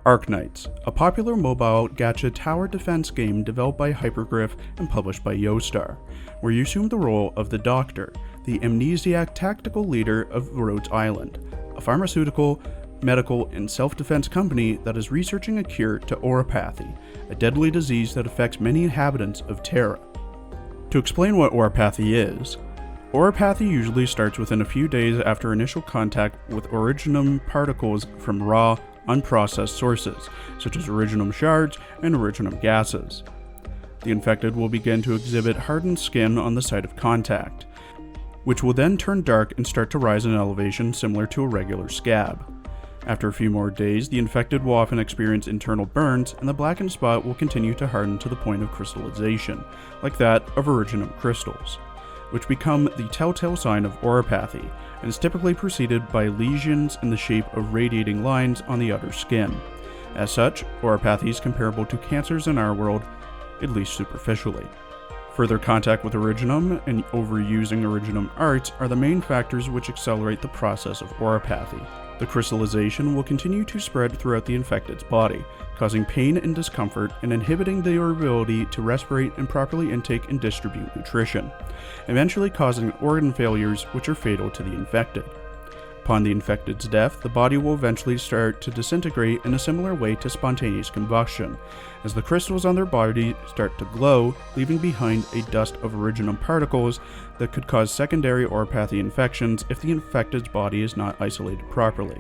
Arknights, a popular mobile gacha tower defense game developed by Hypergriff and published by Yostar, where you assume the role of the Doctor, the amnesiac tactical leader of Rhodes Island, a pharmaceutical, medical, and self-defense company that is researching a cure to Oripathy, a deadly disease that affects many inhabitants of Terra. To explain what Oripathy is, Oripathy usually starts within a few days after initial contact with Originium particles from raw, unprocessed sources, such as Originium shards and Originium gases. The infected will begin to exhibit hardened skin on the site of contact, which will then turn dark and start to rise in elevation similar to a regular scab. After a few more days, the infected will often experience internal burns, and the blackened spot will continue to harden to the point of crystallization, like that of Originium crystals, which become the telltale sign of Oripathy, and is typically preceded by lesions in the shape of radiating lines on the outer skin. As such, Oripathy is comparable to cancers in our world, at least superficially. Further contact with Originium and overusing Originium arts are the main factors which accelerate the process of Oripathy. The crystallization will continue to spread throughout the infected's body, causing pain and discomfort and inhibiting their ability to respirate and properly intake and distribute nutrition, eventually causing organ failures which are fatal to the infected. Upon the infected's death, the body will eventually start to disintegrate in a similar way to spontaneous combustion, as the crystals on their body start to glow, leaving behind a dust of Originium particles that could cause secondary Oripathy infections if the infected's body is not isolated properly.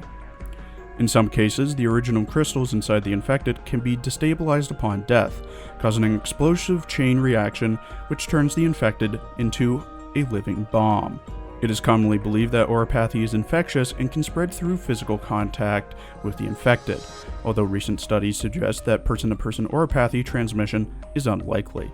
In some cases, the Originium crystals inside the infected can be destabilized upon death, causing an explosive chain reaction which turns the infected into a living bomb. It is commonly believed that Oripathy is infectious and can spread through physical contact with the infected, although recent studies suggest that person-to-person Oripathy transmission is unlikely.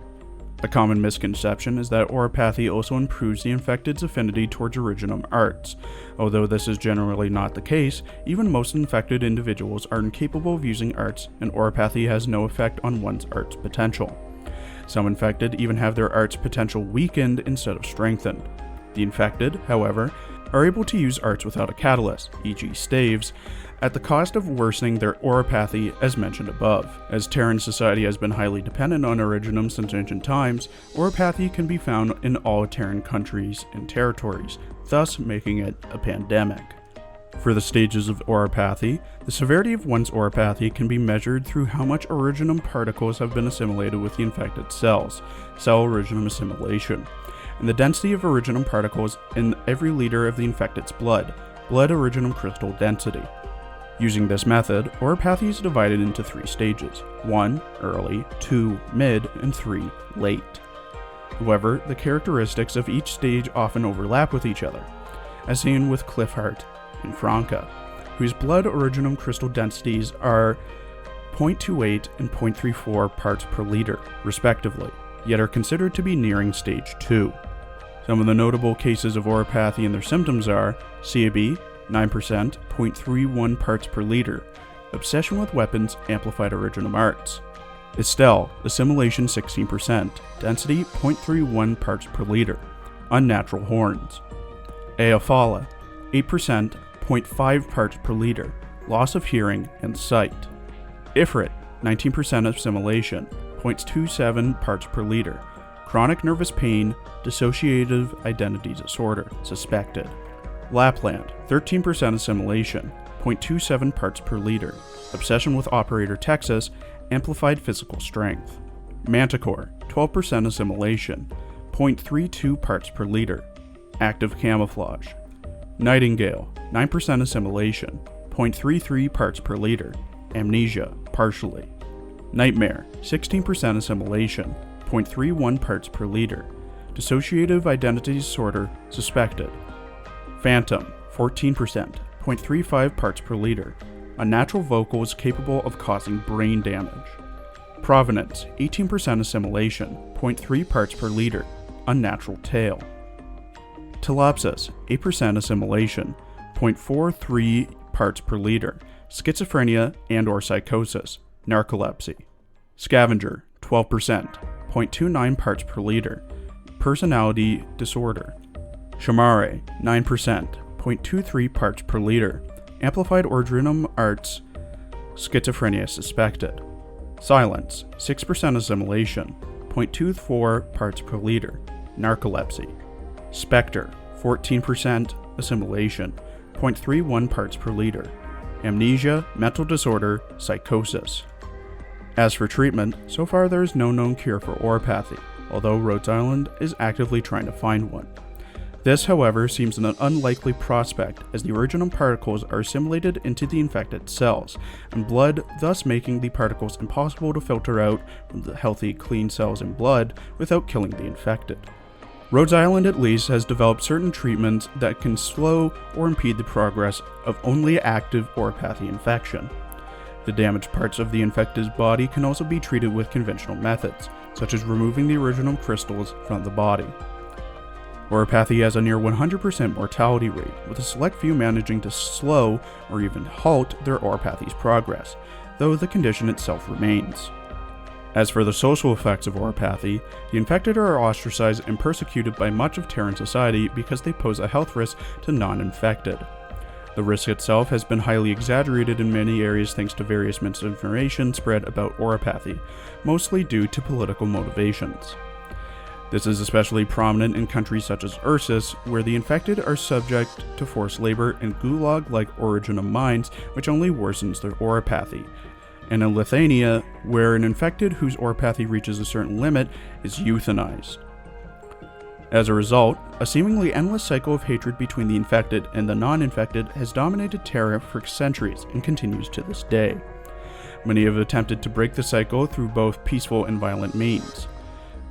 A common misconception is that Oripathy also improves the infected's affinity towards Originium arts. Although this is generally not the case, even most infected individuals are incapable of using arts, and Oripathy has no effect on one's arts potential. Some infected even have their arts potential weakened instead of strengthened. The infected, however, are able to use arts without a catalyst, e.g. staves, at the cost of worsening their Oripathy as mentioned above. As Terran society has been highly dependent on Originium since ancient times, Oripathy can be found in all Terran countries and territories, thus making it a pandemic. For the stages of Oripathy, the severity of one's Oripathy can be measured through how much Originium particles have been assimilated with the infected cells, cell Originium assimilation, and the density of Originium particles in every liter of the infected's blood Originium crystal density. Using this method, Oripathy is divided into 3 stages: 1, early, 2, mid, and 3, late. However, the characteristics of each stage often overlap with each other, as seen with Cliffheart and Franca, whose blood Originium crystal densities are 0.28 and 0.34 parts per liter, respectively, yet are considered to be nearing stage 2. Some of the notable cases of Oripathy and their symptoms are CAB, 9%, 0.31 parts per liter, obsession with weapons, amplified Originium arts. Estelle, assimilation 16%, density 0.31 parts per liter, unnatural horns. Aephala, 8%, 0.5 parts per liter, loss of hearing and sight. Ifrit, 19% assimilation, 0.27 parts per liter, chronic nervous pain, dissociative identity disorder, suspected. Lapland, 13% assimilation, 0.27 parts per liter, obsession with Operator Texas, amplified physical strength. Manticore, 12% assimilation, 0.32 parts per liter, active camouflage. Nightingale, 9% assimilation, 0.33 parts per liter, amnesia, partially. Nightmare, 16% assimilation, 0.31 parts per liter, dissociative identity disorder, suspected. Phantom, 14%, 0.35 parts per liter, unnatural vocals capable of causing brain damage. Provenance, 18% assimilation, 0.3 parts per liter, unnatural tail. Telopsis, 8% assimilation, 0.43 parts per liter, schizophrenia and/or psychosis, narcolepsy. Scavenger, 12%, 0.29 parts per liter, personality disorder. Shamare, 9%, 0.23 parts per liter, amplified Originium arts, Schizophrenia suspected. Silence, 6% assimilation, 0.24 parts per liter. Narcolepsy. Spectre, 14% assimilation, 0.31 parts per liter. Amnesia, mental disorder, psychosis. As for treatment, so far there is no known cure for Oripathy, although Rhodes Island is actively trying to find one. This, however, seems an unlikely prospect, as the original particles are assimilated into the infected cells and blood, thus making the particles impossible to filter out from the healthy, clean cells in blood without killing the infected. Rhodes Island at least has developed certain treatments that can slow or impede the progress of only active Oripathy infection. The damaged parts of the infected's body can also be treated with conventional methods, such as removing the original crystals from the body. Oripathy has a near 100% mortality rate, with a select few managing to slow or even halt their Oripathy's progress, though the condition itself remains. As for the social effects of Oripathy, the infected are ostracized and persecuted by much of Terran society because they pose a health risk to non-infected. The risk itself has been highly exaggerated in many areas thanks to various misinformation spread about Oripathy, mostly due to political motivations. This is especially prominent in countries such as Ursus, where the infected are subject to forced labor and gulag-like origin of minds, which only worsens their Oripathy, and in Lithuania, where an infected whose Oripathy reaches a certain limit is euthanized. As a result, a seemingly endless cycle of hatred between the infected and the non-infected has dominated Terra for centuries and continues to this day. Many have attempted to break the cycle through both peaceful and violent means.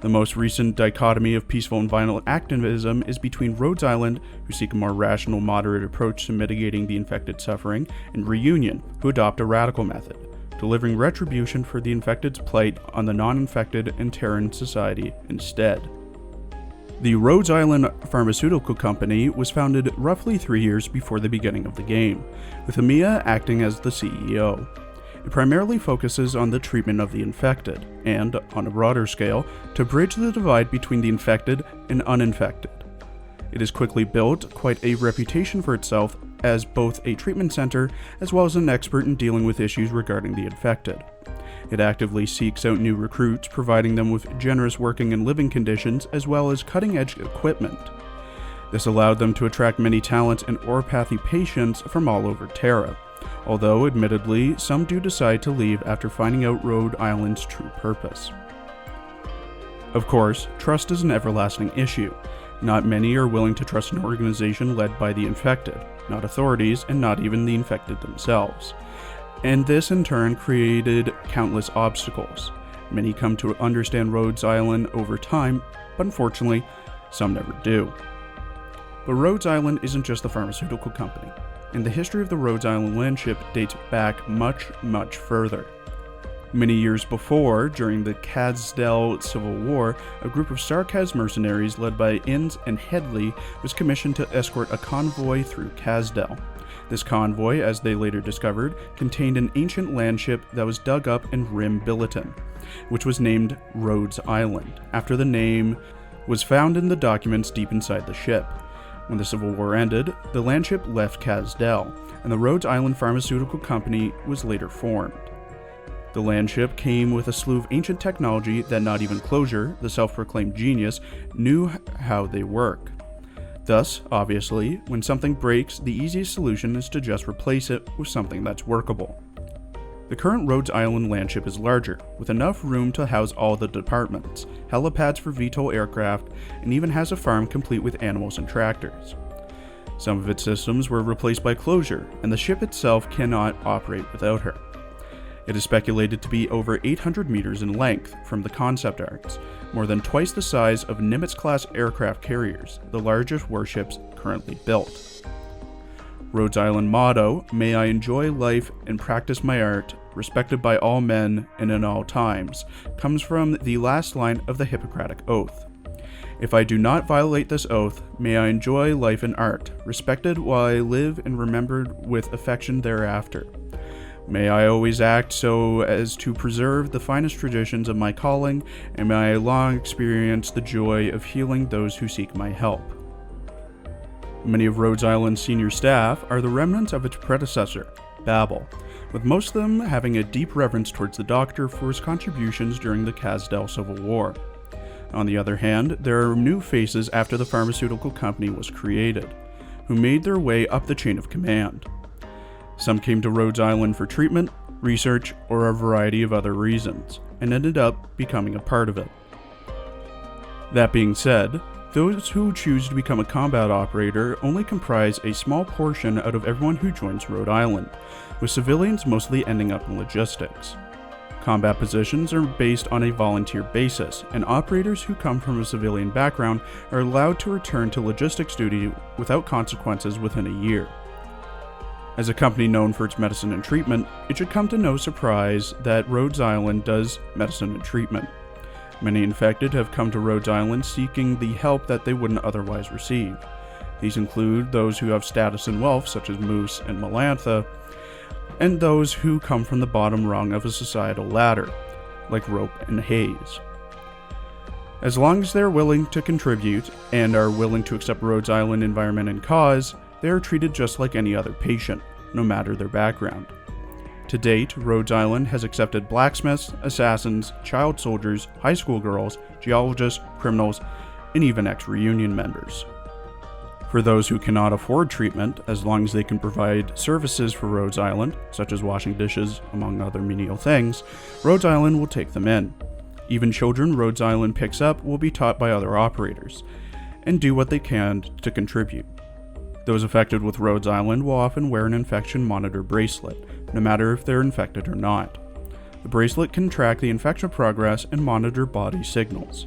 The most recent dichotomy of peaceful and violent activism is between Rhodes Island, who seek a more rational, moderate approach to mitigating the infected suffering, and Reunion, who adopt a radical method, delivering retribution for the infected's plight on the non-infected and Terran society instead. The Rhodes Island Pharmaceutical Company was founded roughly 3 years before the beginning of the game, with Amiya acting as the CEO. It primarily focuses on the treatment of the infected, and, on a broader scale, to bridge the divide between the infected and uninfected. It has quickly built quite a reputation for itself as both a treatment center as well as an expert in dealing with issues regarding the infected. It actively seeks out new recruits, providing them with generous working and living conditions as well as cutting-edge equipment. This allowed them to attract many talents and Oripathy patients from all over Terra, although admittedly some do decide to leave after finding out Rhodes Island's true purpose. Of course, trust is an everlasting issue. Not many are willing to trust an organization led by the infected, not authorities, and not even the infected themselves. And this in turn created countless obstacles. Many come to understand Rhodes Island over time, but unfortunately, some never do. But Rhodes Island isn't just a pharmaceutical company, and the history of the Rhodes Island Landship dates back much, much further. Many years before, during the Kazdel Civil War, a group of Sarkaz mercenaries led by Inns and Headley was commissioned to escort a convoy through Kazdel. This convoy, as they later discovered, contained an ancient landship that was dug up in Rim Billiton, which was named Rhodes Island, after the name was found in the documents deep inside the ship. When the Civil War ended, the landship left Kazdel, and the Rhodes Island Pharmaceutical Company was later formed. The landship came with a slew of ancient technology that not even Closure, the self-proclaimed genius, knew how they work. Thus, obviously, when something breaks, the easiest solution is to just replace it with something that's workable. The current Rhodes Island landship is larger, with enough room to house all the departments, helipads for VTOL aircraft, and even has a farm complete with animals and tractors. Some of its systems were replaced by Closure, and the ship itself cannot operate without her. It is speculated to be over 800 meters in length from the concept arts, more than twice the size of Nimitz-class aircraft carriers, the largest warships currently built. Rhodes Island motto, "May I enjoy life and practice my art, respected by all men and in all times," comes from the last line of the Hippocratic Oath. If I do not violate this oath, may I enjoy life and art, respected while I live and remembered with affection thereafter. May I always act so as to preserve the finest traditions of my calling, and may I long experience the joy of healing those who seek my help. Many of Rhodes Island's senior staff are the remnants of its predecessor, Babel, with most of them having a deep reverence towards the Doctor for his contributions during the Kazdel Civil War. On the other hand, there are new faces after the pharmaceutical company was created, who made their way up the chain of command. Some came to Rhodes Island for treatment, research, or a variety of other reasons, and ended up becoming a part of it. That being said, those who choose to become a combat operator only comprise a small portion out of everyone who joins Rhode Island, with civilians mostly ending up in logistics. Combat positions are based on a volunteer basis, and operators who come from a civilian background are allowed to return to logistics duty without consequences within a year. As a company known for its medicine and treatment, it should come to no surprise that Rhodes Island does medicine and treatment. Many infected have come to Rhodes Island seeking the help that they wouldn't otherwise receive. These include those who have status and wealth, such as Moose and Melantha, and those who come from the bottom rung of a societal ladder, like Rope and Hayes. As long as they're willing to contribute and are willing to accept Rhodes Island environment and cause, they are treated just like any other patient, no matter their background. To date, Rhodes Island has accepted blacksmiths, assassins, child soldiers, high school girls, geologists, criminals, and even ex-reunion members. For those who cannot afford treatment, as long as they can provide services for Rhodes Island, such as washing dishes, among other menial things, Rhodes Island will take them in. Even children Rhodes Island picks up will be taught by other operators, and do what they can to contribute. Those affected with Rhodes Island will often wear an infection monitor bracelet, no matter if they're infected or not. The bracelet can track the infection progress and monitor body signals.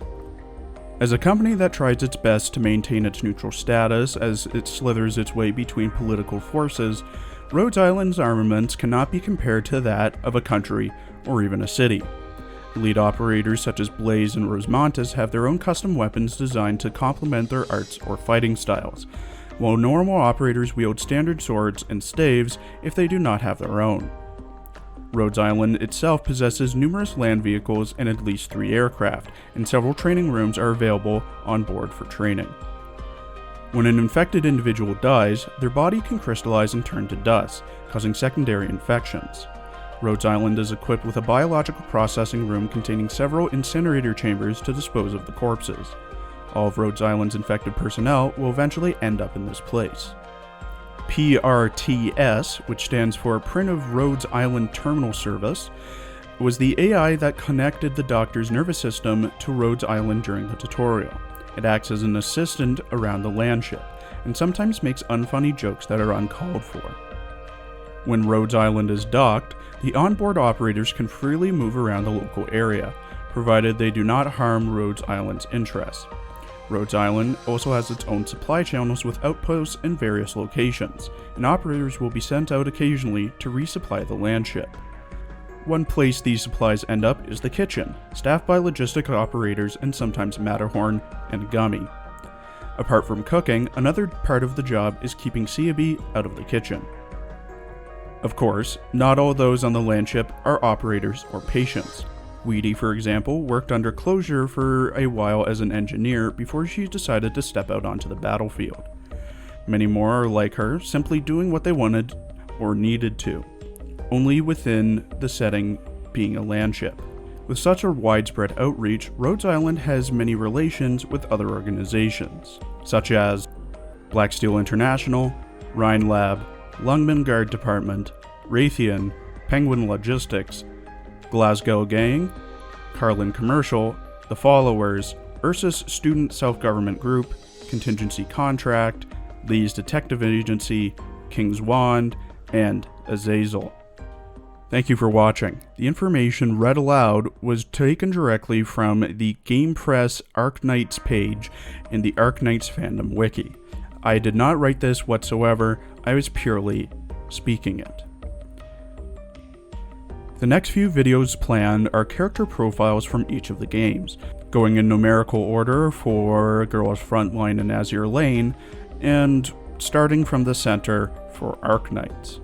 As a company that tries its best to maintain its neutral status as it slithers its way between political forces, Rhodes Island's armaments cannot be compared to that of a country or even a city. Elite operators such as Blaze and Rosemontis have their own custom weapons designed to complement their arts or fighting styles, while normal operators wield standard swords and staves if they do not have their own. Rhodes Island itself possesses numerous land vehicles and at least 3 aircraft, and several training rooms are available on board for training. When an infected individual dies, their body can crystallize and turn to dust, causing secondary infections. Rhodes Island is equipped with a biological processing room containing several incinerator chambers to dispose of the corpses. All of Rhodes Island's infected personnel will eventually end up in this place. PRTS, which stands for Print of Rhodes Island Terminal Service, was the AI that connected the Doctor's nervous system to Rhodes Island during the tutorial. It acts as an assistant around the Landship, and sometimes makes unfunny jokes that are uncalled for. When Rhodes Island is docked, the onboard operators can freely move around the local area, provided they do not harm Rhodes Island's interests. Rhodes Island also has its own supply channels with outposts in various locations, and operators will be sent out occasionally to resupply the Landship. One place these supplies end up is the kitchen, staffed by logistic operators and sometimes Matterhorn and Gummy. Apart from cooking, another part of the job is keeping Seaby out of the kitchen. Of course, not all those on the Landship are operators or patients. Wiki, for example, worked under closure for a while as an engineer before she decided to step out onto the battlefield. Many more are like her, simply doing what they wanted or needed to, only within the setting being a Landship. With such a widespread outreach, Rhodes Island has many relations with other organizations, such as Black Steel International, Rhine Lab, Lungman Guard Department, Raytheon, Penguin Logistics, Glasgow Gang, Carlin Commercial, The Followers, Ursus Student Self-Government Group, Contingency Contract, Lee's Detective Agency, King's Wand, and Azazel. Thank you for watching. The information read aloud was taken directly from the Gamepress Arknights page in the Arknights fandom wiki. I did not write this whatsoever, I was purely speaking it. The next few videos planned are character profiles from each of the games, going in numerical order for Girls Frontline and Azure Lane, and starting from the center for Arknights.